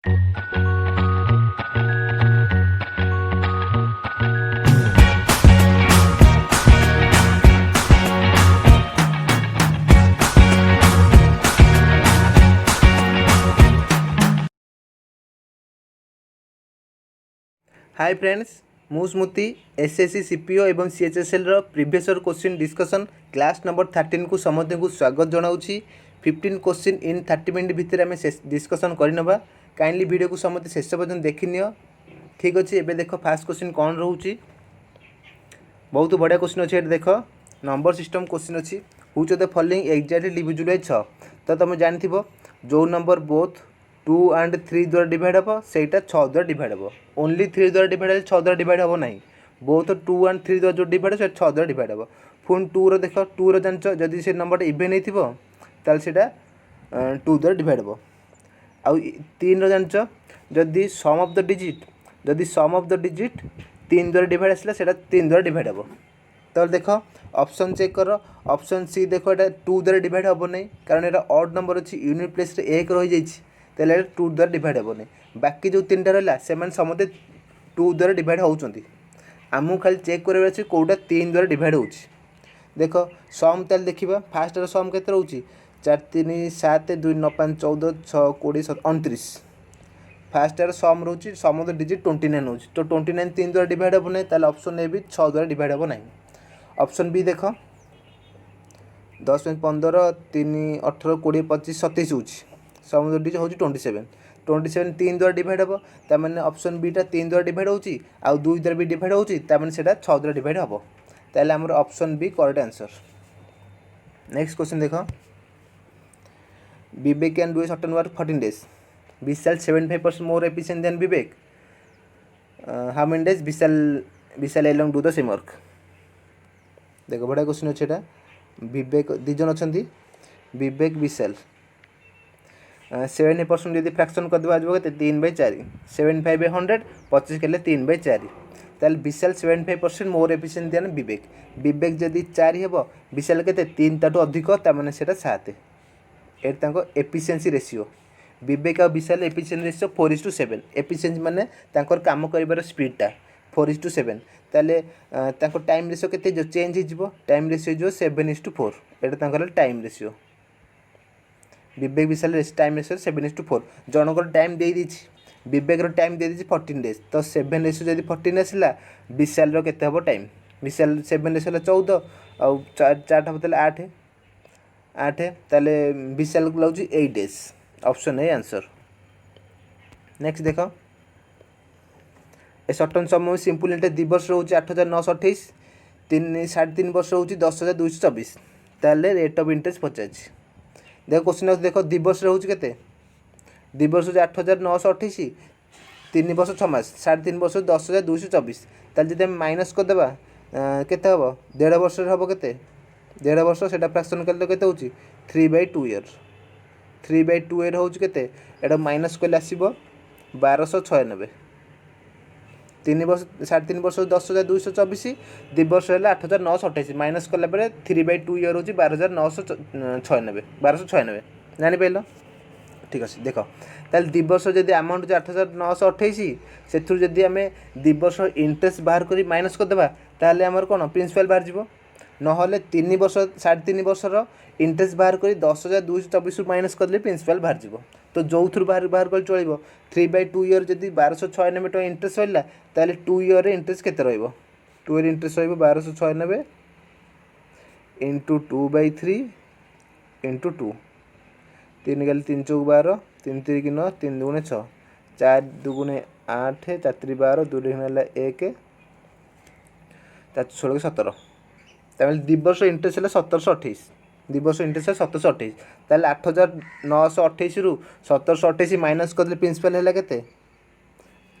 हाय friends, मु Smriti SSC CPO एवं CHSL रो previous year question discussion class number 13 को समस्त को स्वागत जनाऊँगी। 15 क्वेश्चन इन 30 मिनट भितर आम डिस्कसन करनबा। काइंडली वीडियो को समस्त शेष पर्यटन देखनी। ठीक अच्छे, एबे देख फास्ट क्वेश्चन कौन रोचे। बहुत बढ़िया क्वेश्चन अच्छे। देख नंबर सिस्टम क्वेश्चन अच्छी। Which of the following exactly divisible by 6। तो तुम जान जो नंबर बोथ 2 and 3 द्वारा डिवाइड हम सेटा 6 द्वारा डिवाइड हम। ओनली 3 द्वारा डिवाइड 6 द्वारा डिवाइड हम ना। बोथ 2 and 3 द्वारा जो डिवाइड से 6 द्वारा डिवाइड हम। पुणी 2 रो देख 2 रो जान जदि से नंबर इवेन होता से 2 द्वारा डिवाइड हम। आउ 3 रो जान जदि सम ऑफ द डिजिट जदि 3 द्वारा डिवाइड आसला से 3 द्वारा डिवाइड हम। तो देख ऑप्शन चेक कर। ऑप्शन सी देख ये 2 द्वारा डिवाइड हम ना, कारण ये ऑड नंबर अच्छी यूनिट प्लेस 1 रही जाइए, तेल 2 द्वारा डिवाइड हेनी। बाकी जो 3टा रहा से समझे 2 द्वारा डिवाइड होती। आमको खाली चेक करार अच्छे कौटा 3 द्वारा डिवाइड हो। देख सम तेल देखा फास्ट सम के रोचे 4 3 7 2 9 5 14 6 20 29। फास्ट सम रोचे सम डिजिट 29 हो। तो 29 3 द्वारा डिवाइड हम ना, तेल ऑप्शन ए भी 6 द्वारा डिवाइड हम ना। ऑप्शन बी देख 10 15 3 18 20 25 27 हो। समुद्र डिजिट हूँ 27। 27 3 द्वारा डिवाइड हम, तमें ऑप्शन बीटा 3 द्वारा डिवाइड हो 2 द्वारा भी डिवाइड हो 6 द्वारा डिवाइड हम। ताहले आमर option B correct answer. Next question देख Vivek can do a certain work 14 days। Vishal 75% more efficient than Vivek. How many days Vishal alone do the same work. देख बढ़िया क्वेश्चन अच्छे। विवेक दीजन अच्छा विवेक विशाल 70% जब फ्रैक्शन करदे आज के 3/4। 75/100 25 के 3/4। ताल विशाल 75% मोर एफिशिएंट देन विवेक। विवेक जदि 4 हे विशाल के 3 टाटू अधिक ताने से 7। ये एफिशिएंसी रेशियो। विवेक और विशाल एफिशिएंसी रेशियो 4:7। एफिशिएंसी माने काम कर स्पीडटा 4:7। ताले टाइम रेशियो के चेंज हो टाइम रेशियो 7:4। ये टाइम रेशियो। विवेक विशाल टाइम रेशियो 7:4। जनकर टाइम दे दीजिए विवेक टाइम दे दीजिए 14 days। तो 7 रेशियो जब 14 आसला विशाल के टाइम विशाल 7 रेशियो 14 आउ 4 हम 8 8 ताले विशाल को लगे 8 days। Option A answer. Next देख ए सर्टन समय सिंपल इंटरेस्ट 2 वर्ष रोचे 8,928। 3.5 वर्ष रोचे 10,224। ताले रेट ऑफ इंटरेस्ट पचास। देख क्वेश्चन देख 2 वर्ष रोचे के 2 वर्ष 8,928। 3 वर्ष 6 मास 3.5 वर्ष 10,224। ताल जब माइनस करदे के हम 1.5 वर्ष हम के 1.5 वर्ष से फ्रैक्शन कले के 3/2 ईयर। 3/2 ईयर हूँ के माइनस कले आसो 1296। 3 वर्ष 3.5 वर्ष 10,224। 2 वर्ष है 8,928 माइनस कला 3/2 ईयर हूँ 12,996 1296 जापार। ठीक अच्छे देख ताल 2 वर्ष जब अमाउंट 8,928 से जदि आम 2 वर्ष इंटरेस्ट बाहर कर माइनस करदे ताल आमर कौन प्रिंसिपल बाहर जीव। ना 3 वर्ष 3.5 वर्षर इंटरेस्ट बाहर कर 10,224 माइनस करदे प्रिंसिपल बाहर जीव। तो जो थ्रु बाहर कर चलो 3/2 ईयर जब 1296 टका इंटरेस्ट रहा ताल 2 ईयर इंटरेस्ट के 2 ईयर इंटरेस्ट रहा 1296 इंटू 2/3 इंटू 2। 3 गल 3 चौक 12 3 3 9 3 दुगुणे 6 4 दुगुणे 8 4 3 12 2 1 4 16 17। तमें 2 वर्ष इंटरेस्ट है 1728। 2 वर्ष इंटरेस्ट है 1728। ताल 8,928 रु 1728 माइनस करदे प्रिंसिपल है के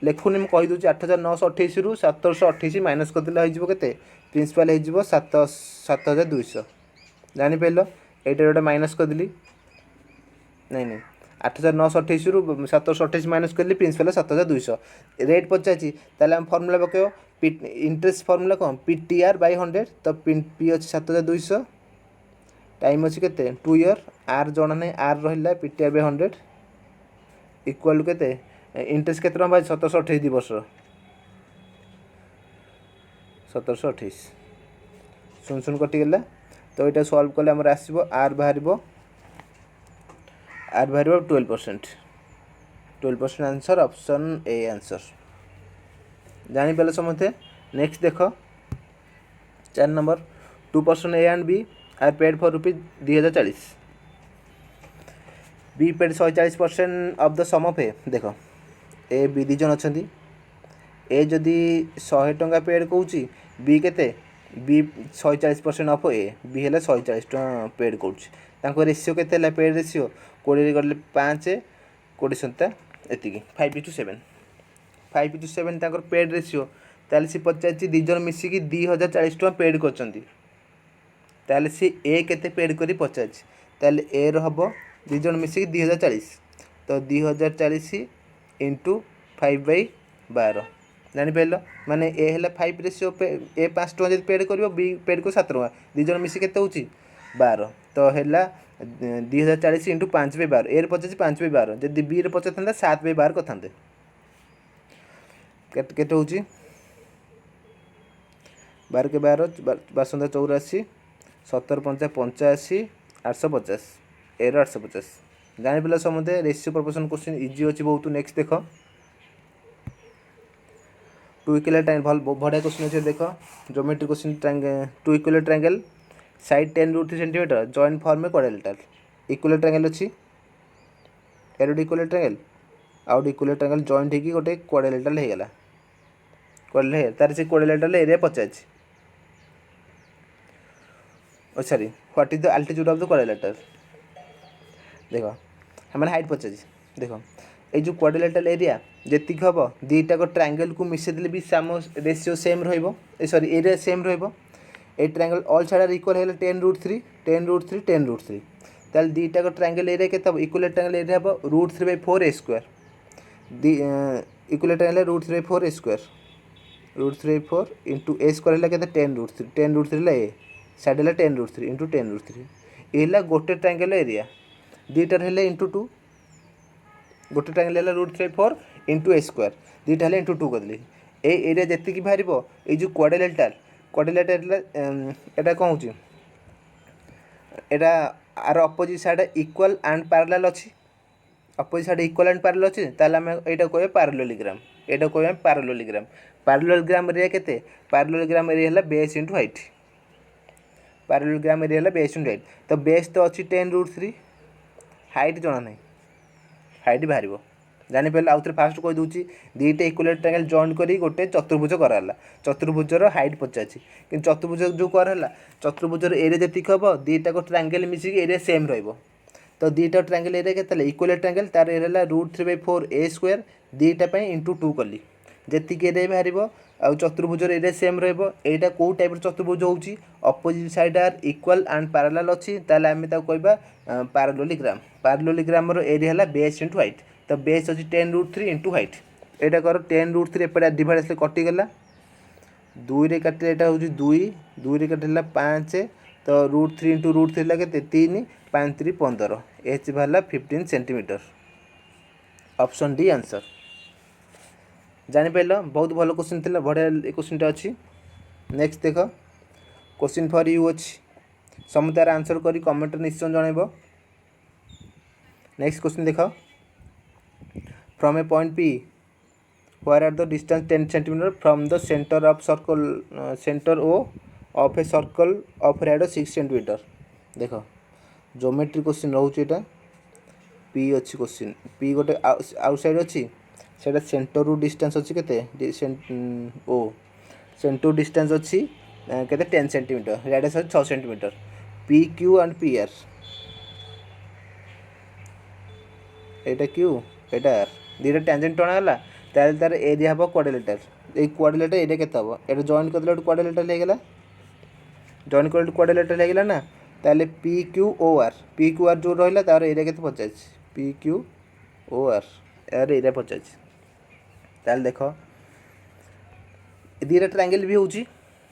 लिखुनी मुझे कहीदे 8,928 रु 1728 माइनस करदे के प्रिंसिपल हो 7,200। जापार ये गोटे माइनस करदेली नहीं 8,928 रु 1728 माइनस कर प्रिंसिपल 7,200। रेट पचासी ताल फर्मूला पकेब इंटरेस्ट फर्मूला कौन PTR/100। तो पी अच्छे 7,200 टाइम अच्छी के 2 ईयर आर जना नहीं आर रहा PTR/100 इक्वाल के इंटरेस्ट केते टका 1728 2 वर्ष 1728 शून्य शून्य कटिगला तो यहाँ सल्व कले आमर आसो आर बाहर 12% आंसर ऑप्शन ए आंसर जानीपारे समझे। नेक्स्ट देख 4 number 2% A and B are paid for rupees 2040 B paid 140% of the sum of A देख ए बी दी जन अच्छा ए जदि 100 टंका पेड कौच बी केते बी 140% ऑफ ए बी है 140 टका पेड कौच रेसीो के पेड रेसीो 20 गले 5 20 सत्ता एति 5:7 पेड रेसीो ताले सी पचार दिजन मिसिकी 2040 टका पेड कर सी ए केते पेड करी पचार ताले ए हम दिजन मिसिकी 2040 तो 2040 इंटू 5/12 जानीपार माने ए है 5 रेसीो ए 5 टका जब पेड कर बी पेड कर 7 टका दिजन मिसिकी के 12 तो है 2040 इंटू 5/12 ए पचास 5/12 जब बी रे पचास था 7/12 करते केटे हूँ 12 के 12 1284 17 5 85 850 ए 850 जानीपार समझे रेसीो प्रोपोर्शन क्वेश्चन इजी अच्छी बहुत। नेक्स्ट देख 2 इक्विलेटरल ट्रायंगल भल बढ़िया क्वेश्चन अच्छे देख geometry question 2 equilateral triangle side 10√3 centimetre joint form में क्वाड्रिलेटरल इक्विलेटरल ट्रायंगल अच्छी arrowed equilateral triangle out equilateral triangle joint होगी गोटे क्वाड्रिलेटरल हो गला क्वाड्रिलेटरल तार से quadrilateral area Pachar sorry what is the altitude of the quadrilateral देख हमें हाइट पचार देख ये जो क्वाड्रिलेटरल एरिया जी हम दुईटा ट्रायंगल को मिसेदेले भी साम रेसीो सेम रही एरिया सेम रही triangle all side are equal है 10√3 10√3 10√3 ताल दुईटा ट्रायंगल एरिया के इक्वल ट्रायंगल एरिया हम √3/4 a square equal triangle √3/4 a square √3/4 into a square है के 10√3 10√3 ए साइड है 10√3 इंटू 10√3 ये गोटे ट्रायंगल एरिया दुईटार है इंटू 2 गोटे ट्रायंगल है √3/4 इंटू ए स्क्वायर दुईटा है इंटू 2 करदेली ए एरिया जी बाहर ये जो क्वाड्रिलेटरल एटा कौन हो are opposite side equal and parallel अच्छी opposite side equal and parallel अच्छी ताले आम यहाँ कह पैरेललोग्राम यहाँ कह पैरेललोग्राम एरिया केते पैरेललोग्राम एरिया है base into height parallelogram area है बेस इंटू हाइट तो बेस तो अच्छी 10√3 हाइट जना ना हाइट बाहर जानीपारे आउ थे फास्ट कही दूसरी दुईटा इक्वल ट्रायंगल जॉइन कर गोटे चतुर्भुज कराला चतुर्भुजर हाइट पचार कि चतुर्भुज जो कराला चतुर्भुजर एरिया जी हम दुईटा ट्रायंगल मिसिकी एरिया सेम तो दुईटा ट्रायंगल एरिया के इक्वल ट्रायंगल तार एरिया √3/4 ए स्क्वायर दुईटा इंटू 2 कली जी एरिया बाहर आउ चतुर्भुजर एरिया सेम रहा कौ टाइप चतुर्भुज होची opposite side are equal and parallel अच्छी ताले आम कहवा पैरेललोग्राम एरिया है बेस इंटू हाइट तो बेस अच्छी 10√3 इंटू हाइट यहाँ कर 10√3 एपटे डिवाइड आस कटिगला 2 रे काटे यहाँ हूँ 2 रे काटे 5 तो √3 इंटू √3 के 3 5 3 15 एच बाहर 15 सेंटीमीटर ऑप्शन डी आंसर जानीपार बहुत भल क्वेश्चन थी बढ़िया क्वेश्चन अच्छी। नेक्स्ट देख क्वेश्चन फॉर यू अच्छी समतार आंसर करी कमेंट निश्चय जनइब। नेक्स्ट क्वेश्चन देख from A point P where are the distance 10 cm from the center of circle center O of a circle of radius 6 cm देख geometry question रोचे यहाँ P अच्छी question P गोटे outside अच्छी से centre रु distance अच्छी के ओ सेंटर डिस्टेंस अच्छी के 10 cm radius 6 cm P Q and P R Etah Q Etah are दुईटा टेंजेंट टणागला तार एरिया हम क्वाड्रिलेटरल ये क्वाड्रिलेटरल एरिया केते हम ये जॉइन करदे क्वाड्रिलेटरल हो गला जॉइन कर क्वाड्रिलेटरल हो गला ना ताले पी क्यू आर जो रहा तार एरिया केते 50 पी क्यू ओ आर यार एरिया 50 ताले देख दुईटा ट्रायंगल भी होची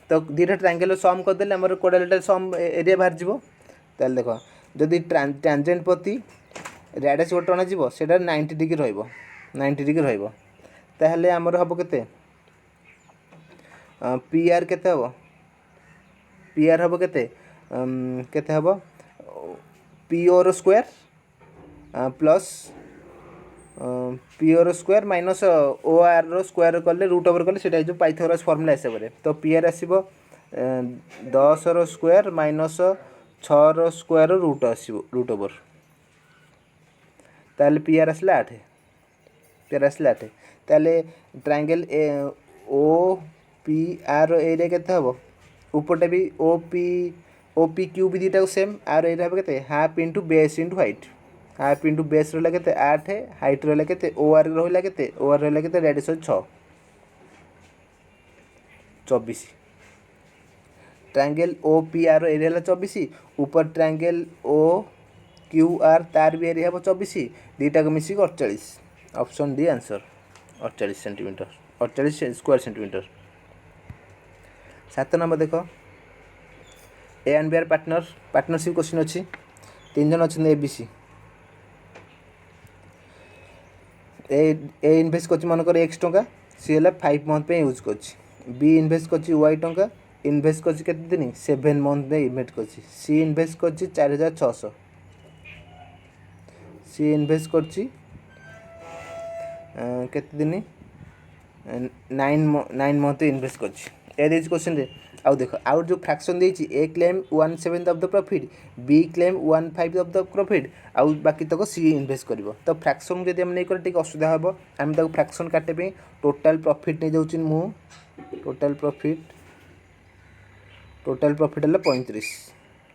तो दुईटा ट्रायंगल सम करदे हमर क्वाड्रिलेटरल सम एरिया बाहर जीवो ताले देख जदि टेंजेंट प्रति रेडियस गोटे अणाଯିव से 90 डिग्री 90 डिग्री रहिबो ताहले हमर हबो केते पी आर केते हबो पी आर हबो केते केते हबो पी ओ रो स्क्वायर प्लस पी ओ रो स्क्वायर माइनस ओ आर रो स्क्वायर कले रूट ओवर कले सेटा जो पाइथागोरस फार्मूला आसे परे तो पी आर आसीबो 10 रो स्क्वायर माइनस 6 रो स्क्वायर रूट आसीबो रूट ओवर ताले पी आर आसला 8 पी आर आसला 8 ताले triangle O P R area केते हबो ऊपरटा भी ओ पी क्यू भी दीटा सेम आर एरिया हबो केते half into base into height half into base रहला केते 8 हाइट रहला केते ओ आर रहला केते ओ आर रहला केते radius 6 24 triangle O P R area रहला 24 ऊपर ट्रायंगल ओ क्यू आर तार भी एरिया हबो 24 दीटा को मिसी 48 option D answer 48 centimetre 48 square centimetre 7 number देखो A and B are partnership question अच्छी 3 जन अच्छे A B C A invest कर मनकर एक्स टंका सी है 5 मंथ पे यूज कर बी इनभेस्ट कर वाई टंका इनभेस्ट कर दिन 7 मंथ पे इनभेस्ट कर सी इनभेस्ट कर 4600 सी इनभेस्ट कर दिन 9 मंथ इनभेस्ट कर क्वेश्चन रे आउ देख आउ जो फ्रैक्शन देछि A claim 1/7 of the profit B claim 1/5 of the profit आउ बाकी तक सी इन्वेस्ट करिवो तो फ्रैक्शन जदि हम नै कर ठीक असुविधा हबो हम तक फ्रैक्शन काटे पे टोटल प्रॉफिट नै जाउछि मु टोटल प्रॉफिट हला 35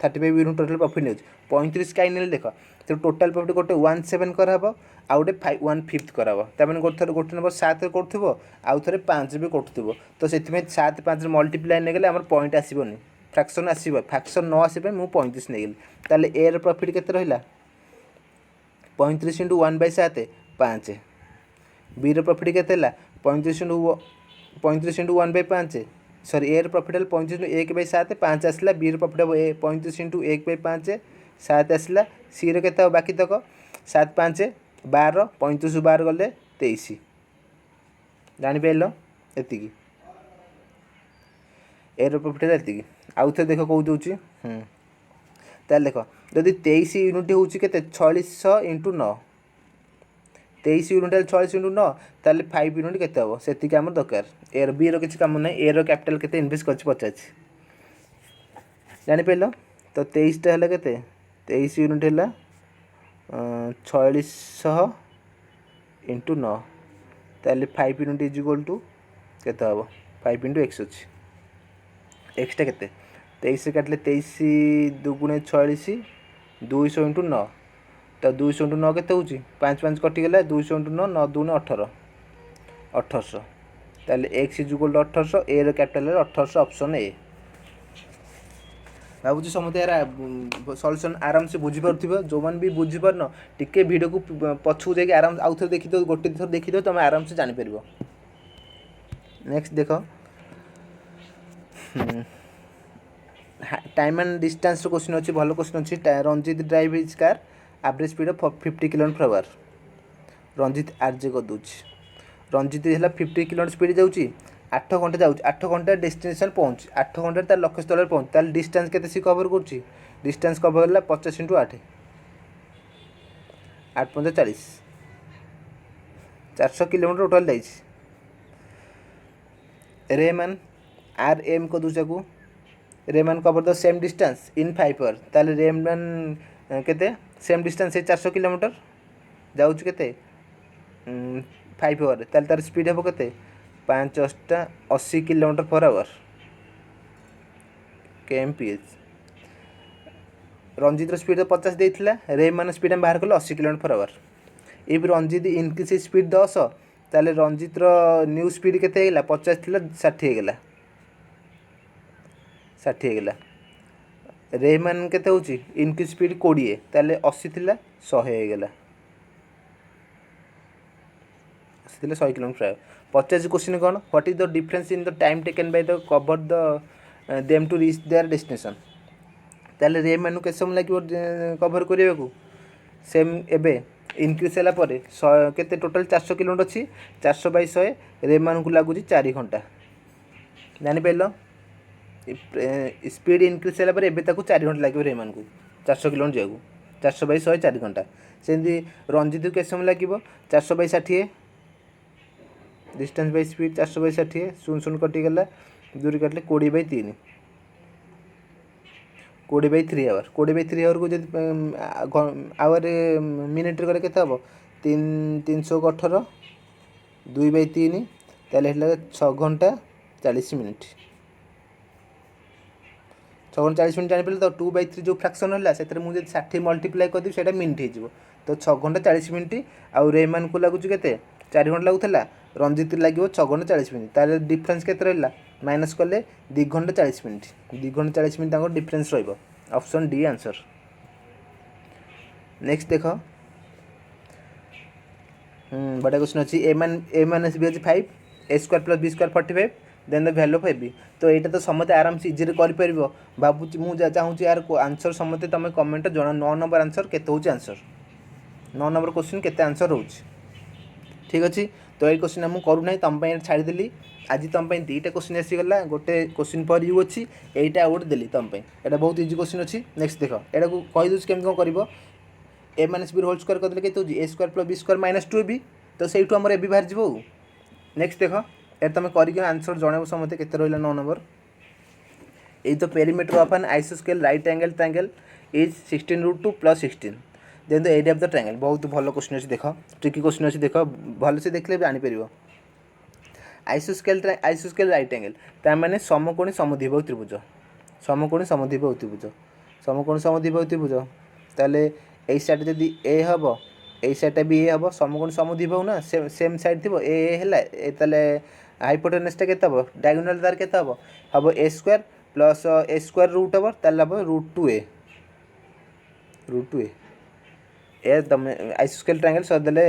35 यूनिट टोटल प्रॉफिट नै 35 काई नै देख तो टोटल प्रॉफिट गोटे 17 करहबो आउ गोटे 1/5 करहबो त माने गोटे नंबर 7 करथबो आउ थरे 5 भी करथबो तो सेति में 7 5 मल्टीप्लाई नै गेले हमर पॉइंट आसीबोनी फ्रैक्शन आसीबो फ्रैक्शन न आसीबे मु 35 नै गेली ताले ए रो प्रॉफिट केते रहिला 35 * 1/7 5 बी रो प्रॉफिट केते हला 35 * 1/5 सॉरी ए रो प्रॉफिट हल 35 * 1/7 5 आसला बी रो प्रॉफिट हो 35 * 1/5 7 आसला सी रो केते बाकी तक 7 5 12 35 12 गले 23 जानि पेलो एतिकी ए रो प्रॉफिट है एतिकी आउ थे देखो कहू दोची ताल देखो जदि 23 यूनिट होउची केते 4600 * 9 23 यूनिट 46 * 9 ताले 5 यूनिट केते हबो सेतिकी हमर दरकार ए रो बी रो किछ काम नै ए रो कैपिटल केते इन्वेस्ट करछि 50 जानि पेलो तो 23 टा हला केते 23 यूनिट हला 4600 * 9 ताले 5 यूनिट इज इक्वल टू केते हबो 5 * x अछि x टा केते 23 से काटले 23 दुगुणे 46 200 * 9 तो 200 * 9 केते होची 5 5 कटि गेला 200 * 9 9 2 18 1800 ताले x is equal to 1800 A रो कैपिटल 1800 ऑप्शन ए भाबुची समते यार सॉल्यूशन आराम से बुझी परथिबो जो मन भी बुझी परनो टिके वीडियो को पछु जाके आराम आउ थर देखि दो गोटे थर देखि दो तुम आराम से जानि परबो नेक्स्ट देखो टाइम एंड डिस्टेंस क्वेश्चन अच्छी भल क्वेश्चन अच्छी Ranjit drive his car average speed of 50 km/h Ranjit RJ कर दूची रंजित है 50 km स्पीड जाऊँगी 8 घंटा जाऊँगी 8 घंटा डेस्टिनेशन पहुँच 8 घंटा तार लक्ष्य स्थल पहुँच ताल डिस्टेंस केते सी कवर कर डिस्टेंस कवर है 50 * 8 8 5 40 400 km टोटाल जाइए रेमान आर एम को दूसरा को Raman cover the same distance in 5 hour ताले रेमान केते सेम डिस्टेंस है 400 km जाउछ केते 5 आवर ताले तार स्पीड हेबो केते 5 80 km/h kmph रंजित स्पीड 50 देइथिला रेमान स्पीड हम बाहर कल 80 km/h if Ranjit increase speed 10 ताले रंजित न्यू स्पीड केते हेला 50 थिला 60 हेगला 60 हेगला रेमान केते होची इनक्रीज स्पीड 20 ताले 80 थिला 100 हेगला 80 थिला 100 km/h 50 क्वेश्चन कोन what is the difference in the time taken by the cover the them to reach their destination ताले रेमान के समय लागिवो कवर करिया को सेम एबे इनक्रीज है केते टोटल 400 किलोमीटर अच्छी 400 बाई 100 रेमान को लगुच 4 घंटा जानीपार स्पीड इनक्रीज है एवं 4 घंटा लगे रेमान को 400 किलोमीटर जाऊ 400 बाई 100 4 घंटा सेमती रंजित को केत समय लगे 400 by 60 distance by speed 400 by 60 शून्य कटिगला दूरी काटिले 20 by 3 20 by 3 hour 20 by 3 hour को जब आवर मिनिट कले के हम 318 2 बाई 3 ताले 6 घंटा 40 मिनिट 6 घंटा 40 मिनिट जानी तो 2 बाई 3 जो फ्राक्शन है से मुझे 60 मल्टीप्लाई करदेवी से मिनिट हो तो 6 घंटा 40 मिनिट आउ रेमान को लगुच के 4 घंटा लगुला रंजित लगे 6 घंटा 40 मिनिट तार डिफरेन्स के रहा माइनस कले 2 घंटा 40 मिनिट 2 घंटा 40 minute difference option D answer. Next देख बड़ा क्वेश्चन अच्छी ए माइनस बी अच्छी 5 A square plus B square 45 then the value of A B तो यहाँ तो समझे आराम से इजी कर भावुँ मुझे चाहूँगी यार आंसर समझे तुम कमेंट जना 9 नंबर आंसर केते आंसर 9 नंबर क्वेश्चन केते आंसर हो ठीक अच्छे तो ये क्वेश्चन मुझे करूना तुम छाड़देली आज तुम दुईटा क्वेश्चन आसीगला गोटे क्वेश्चन पर यू अच्छी यहीटा गोटे देली तुम यहाँ बहुत इजी क्वेश्चन अच्छी नेक्स्ट देख यहाँ को कहीदे केमी कौन कर A minus B whole square करदेले के A square plus B square minus 2 B तो सहीठू आम ए बी बाहर जाओ नेक्स्ट देख यार तुम कर आंसर जनइब समझते के रहा 9 नंबर ये तो पेरीमीटर ऑफ एन आइसोस्केल right angle triangle is 16√2 + 16 then the area of the triangle बहुत भल क्वेश्चन अच्छी देख ट्रिकी क्वेश्चन अच्छी देख भल से देखले जापर आइसोस्केल राइट एंगल तार समकोणी समद्विबाहु त्रिभुज समकोणी समद्विबाहु त्रिभुज समकोणी समद्विबाहु त्रिभुज ताले ए साइड जदि ए हम ए साइडटा भी ए हम समकोणी समद्विबाहु ना सेम साइड थी ए है ताले हाइपोटेनसटा के डायगोनाल तार के हम A square plus A square root हम ताले हम √2a ए तुम आइसोस्केल ट्रायंगल सदेले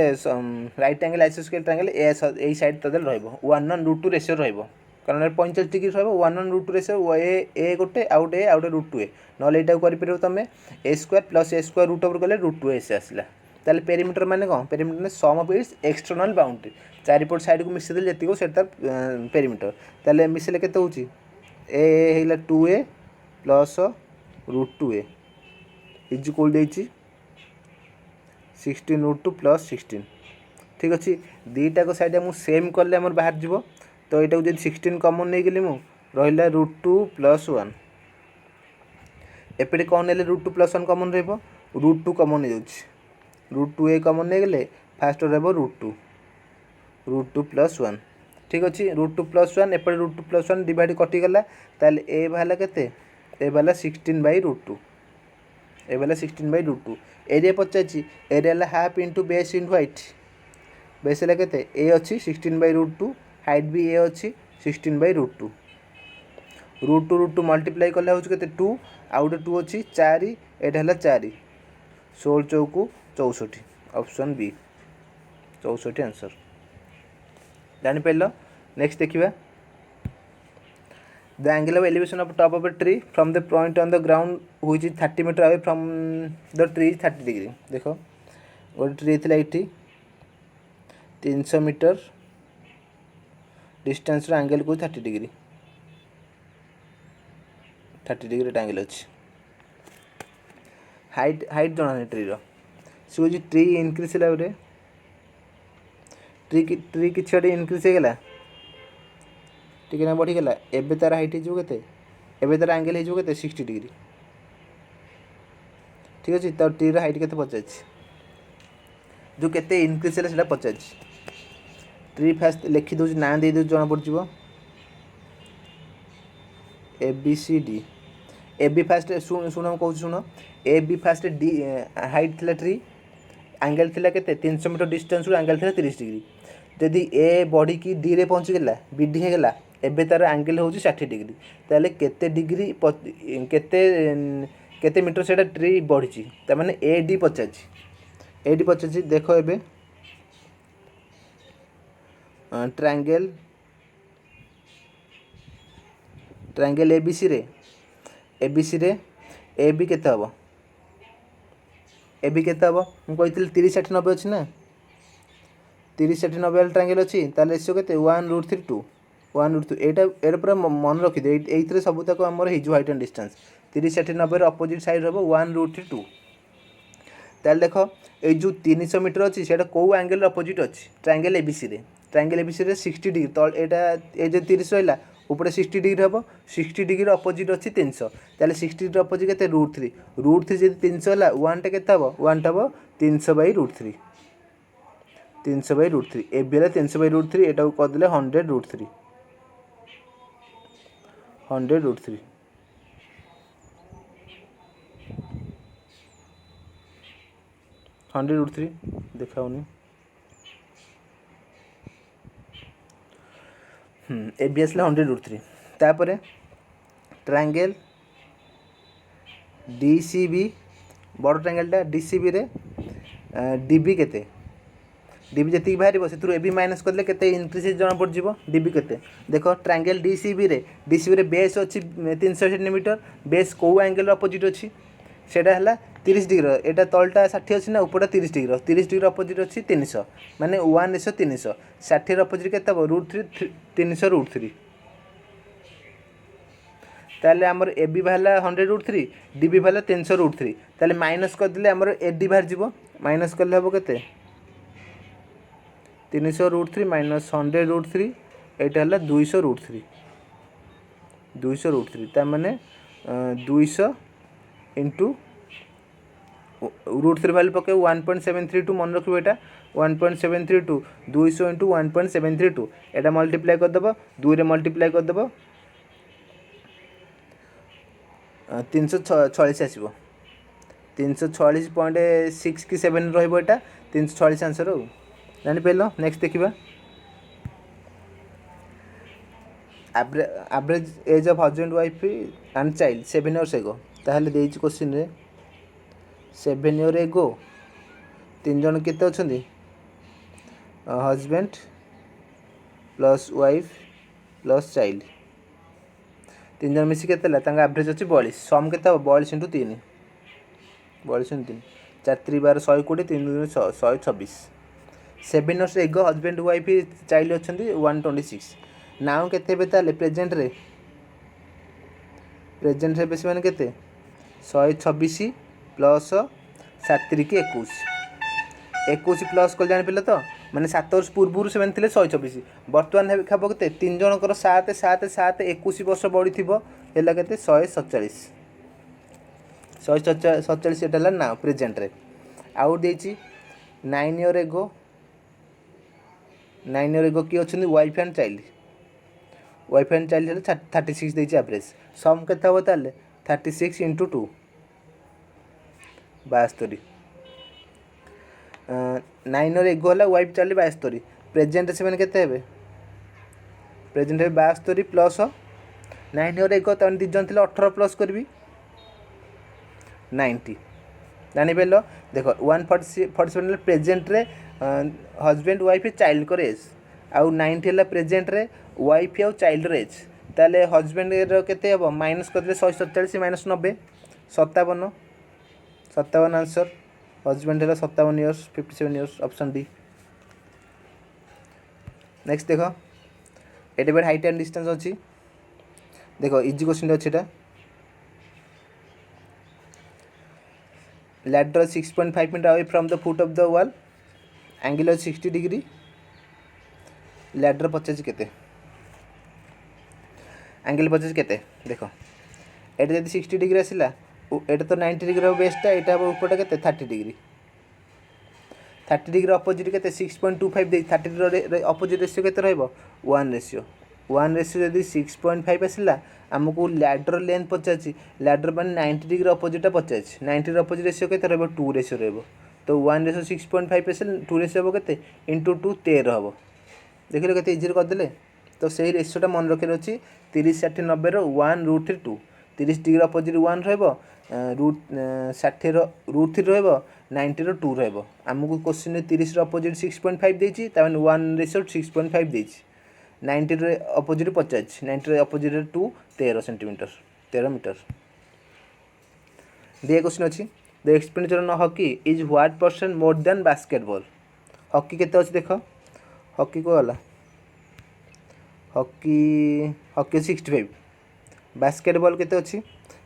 राइट एंगल आइसोस्केल ट्रायंगल ए साइड तदेले रहिबो 1:√2 रेशियो रहिबो कारण 45 डिग्री रहिबो 1:√2 रेशियो ए गोटे आउट ए आउट √2a नले एटा करि परबो तमे ए square plus A square root over गले √2a से आसला ताले पेरीमीटर माने कोन पेरीमीटर ने sum of its external boundary चारिपट साइड को मिसे देले जतिको सेटा पेरीमीटर ताले मिसेले केते होची ए हेला 2a plus √2a is equal देछि 16√2 + 16 ठीक अच्छे दुईटा को साइड मुझे सेम कले आम बाहर जीव तो यहाँ को 16 कमन नहीं गली मुझ रहा √2 + 1 एपटे कौन है √2 + 1 कमन √2 कमन नहीं जाऊँ √2a कमन नहीं गले फास्ट रहा √2 + 1 ठीक अच्छे √2 + 1 एपटे √2 + 1 डिवाइड कटिगला ताले ए बाला केते ए बाला 16/√2 ए वाला 16/√2 एरिया पचार area half into base into height base है के ए अच्छी 16/√2 हाइट भी ए अच्छी 16/√2 √2 मल्टीप्लाई कले हूँ के 2 आउ गोटे 2 अच्छी 4 एटा है 4 16 चौकु 64 ऑप्शन बी 64 आंसर जापर नेक्स्ट देखा the angle of elevation of top of a tree from the point on the ground which is 30 meter away from the tree is 30 degree देखो गोटे ट्री थी ये 300 मीटर डिस्टेंस एंगल को 30 degree angle अच्छी height height जना tree सी हूँ tree increase है tree कि इनक्रीज होगा टिके ना बढ़ीगला एबे तार हाइट हो एबे तार एंगल हो 60 डिग्री ठीक अच्छे तो ट्री हाइट के पचार जो केते इनक्रीज है पचार ट्री फास्ट लिखी दूसरी ना दे दूँ जना पड़ ABCD ए बी फास्ट शुण कौन शुण A B first D height थी ट्री एंगल थी के 300 मीटर डिस्टेंस एंगल थी 30 डिग्री जदि ए बढ़ी की डी रे पहुँचीगला बीडी होगा एबे तार एंगल हो 60 डिग्री ताले केते डिग्री केते मीटर से ट्री बढ़ी तार एडी पचार देख ए ट्रायंगल एबीसी रे ए बी केते हम ए बी केते हम मुझे 30 60 90 अच्छी ना 30 60 90 वाला ट्रायंगल अच्छी ताले रेशियो केते 1√3 2 1√3 एटा पूरा मन रखिदे एइथरे सब तक हमर हिज हाइट एंड डिस्टेंस 30 60 90 रे अपोजिट साइड हम 1√3 2 ताले देखो ए जो 300 मीटर अच्छी से कौ एंगल अपोजिट अच्छी ट्रायंगल एबीसी रे 60 डिग्री तल एटा ए जो 30 रहा ऊपर 60 डिग्री हम 60 डिग्री अपोजिट अच्छी 300 ताले 60 डिग्री अपोजिट के √3 जब 300 है 1 टा के 1 टा 300/√3 300/√3 ए बी 300/√3 एटा को करदेले 100√3 100√3 100√3 देखाऊनी ए बी आसला 100√3 तापर ट्रायंगल DCB बड़ ट्रायंगलटा DCB रे DB केते DB जति बाहर से ए बी माइनस करले केते इंक्रीज जଣା पड़ जीवो DB केते देखो ट्रायंगल DCB रे बेस अछि 300 सेंटीमीटर बेस को एंगल अपोजिट अछि सेटा हला 30 डिग्री एटा तलटा 60 अछि ना ऊपरटा 30 डिग्री अपोजिट अछि 300 माने 1:300 60 रो अपोजिट केते हो √3 300/√3 ताले हमर AB भाला 100√3 DB भाला 300/√3 ताले माइनस कर दिले हमर AD बाहर जीवो माइनस करले हबो केते 300√3 माइनस 100√3 एटा हला 200√3 ता माने 200 इंटू √3 वैल्यू पके 1.732 मन रखिबो एटा 1.732 200 इंटू 1.732 एटा मल्टीप्लाई कर देबो 2 रे मल्टीप्लाई कर देबो 346 आसीबो 346.6 की 7 रहइबो एटा 346 आंसर हो जानि पेलो नेक्स्ट देखिबा average age of husband wife and child 7 years एगो ताहले देइछ क्वेश्चन रे 7 इयर एगो तीन जन केते अछंदी husband plus wife plus child तीन जन मिसी केते ला तांगा एवरेज अछि 42 सम केते 42 * 3 42 * 3 4 3 12 120 3 2 126 7 इयर्स एगो हस्बैंड वाइफ चाइल्ड अछंदी 126 नाउ केते बे ताले प्रेजेंट रे बेस माने केते 126 प्लस 7 की 21 प्लस कर जान पे तो माने 7 वर्ष पूर्व से थे 126 बर्तमान हम के तीन जनकर 7 7 7 21 वर्ष बढ़ी थी के 147 एटा ना प्रेजेंट रे आउ देछि 9 इयर एगो की अच्छे वाइफ एंड चाइल्ड है 36 देछि एवरेज सम केते हो ताले 36 * 2 72 9 इयर एगो है वाइफ चाइल्ड 72 प्रेजेंट से मैंने केते हेबे प्रेजेंट है 72 प्लस 9 इयर एगो तन दी जन 18 प्लस करबी 90 जानि पेलो देखो 147 प्रेजेंट रे हस्बैंड वाइफ चाइल्ड कर एज आउ 90 है प्रेजेंट रे वाइफ आउ चाइल्ड रे एज ताले हस्बैंड रो केते हेबो माइनस करले 147 माइनस 90 57 आंसर हस्बैंड है 57 years 57 years option D next देखो एटे बेड हाइट एंड डिस्टेंस अच्छी देखो इजी क्वेश्चन अच्छी एटा ladder 6.5 metre away from the foot of the wall angle 60 degree ladder 50 केते एंगल 50 केते देखो एटा जदी 60 डिग्री आसिला एटा तो 90 डिग्री बेसटा एटा ऊपरटा केते 30 डिग्री अपोजिट केते 6.25 दे 30 डिग्री अपोजिट रेशियो केते रहइबो 1 रेशियो जदी 6.5 आसिला हमको लैडर लेंथ पचाची लैडर माने 90 डिग्री अपोजिट पचाची 90 डिग्री अपोजिट रेशियो केते रहइबो 2 रेशियो रहइबो तो 1:6.5 आसिल 2 रेशियो हो केते * 2 13 हबो देखिलो केते इजी कर देले तो सही रेशियोटा मन रखे अछि 30 60 90 रो 1√3 2 30 डिग्री अपोजिट 1 रहइबो √60 रो √3 रहइबो 90 रो 2 रहइबो हमको क्वेश्चन में 30 रो अपोजिट 6.5 देछि तामे 1:6.5 देछि 90 रो अपोजिट 50 90 रो अपोजिट 2 13 सेंटीमीटर 13 मीटर दिए क्वेश्चन अछि the expenditure on hockey is what percent more than basketball. Hockey केते अछि देख, हॉकी को गला हॉकी हॉकी 65, बास्केटबॉल केते अछि,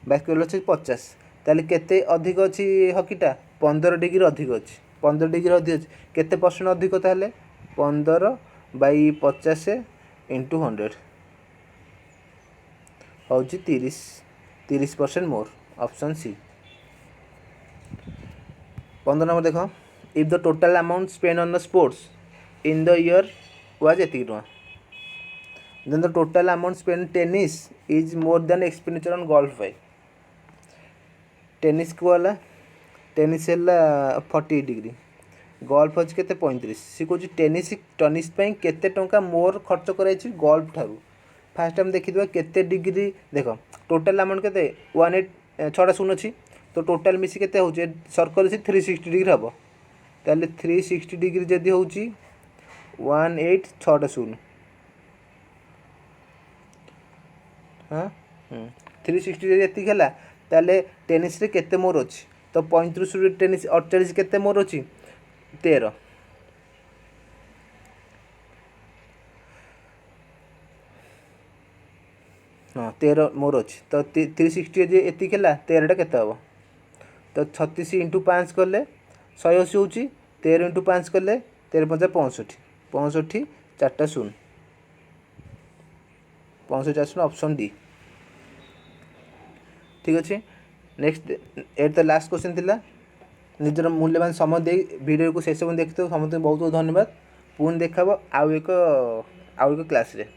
बास्केटबॉल अछि 50। ताले केते अधिक अछि हॉकीटा 15 डिग्री अधिक अछि, 15 डिग्री अधिक अछि, केते परसेंट अधिक ताले 15/50 इंटू 100 होची 30% मोर, ऑप्शन सी। 15 नंबर देखो, if the total amount spend on the sports in the year was एतिक टका, then the total amount spend tennis is more than expenditure on golf by. Tennis को वाला tennis है 40 degree, golf अच्छे के 35। सी कह tennis tennis केते टंका मोर खर्च कर गोल्फ ठारू। फास्ट टाइम देखी केते डिग्री देख, टोटल अमाउंट के 18 6टा शून्य अच्छी, तो टोटाल मिसी के हो सर्कल से 360 डिग्री हम, ताले 360 डिग्री जदि हो 18 6टा शून्य, हाँ 360 डिग्री है, ताले टेनिस रे केते मोर अच्छी, तो 35 टेनिस 48 केते मोर अच्छी 13, हाँ 13 मोर अच्छी, तो 360 एति है 13टा केते हम, तो 36 इंटू 5 कले 180 हो, 13 इंटू 5 कले 13 5 65, 65 4टा शून्य, 65 4 शून्य, ऑप्शन डी। ठीक अच्छे, next at the last question थिला। निजर मूल्यवान समय दे वीडियो को शेष देखते समस्त बहुत बहुत धन्यवाद। पुणी देखा आउ एक क्लास रे।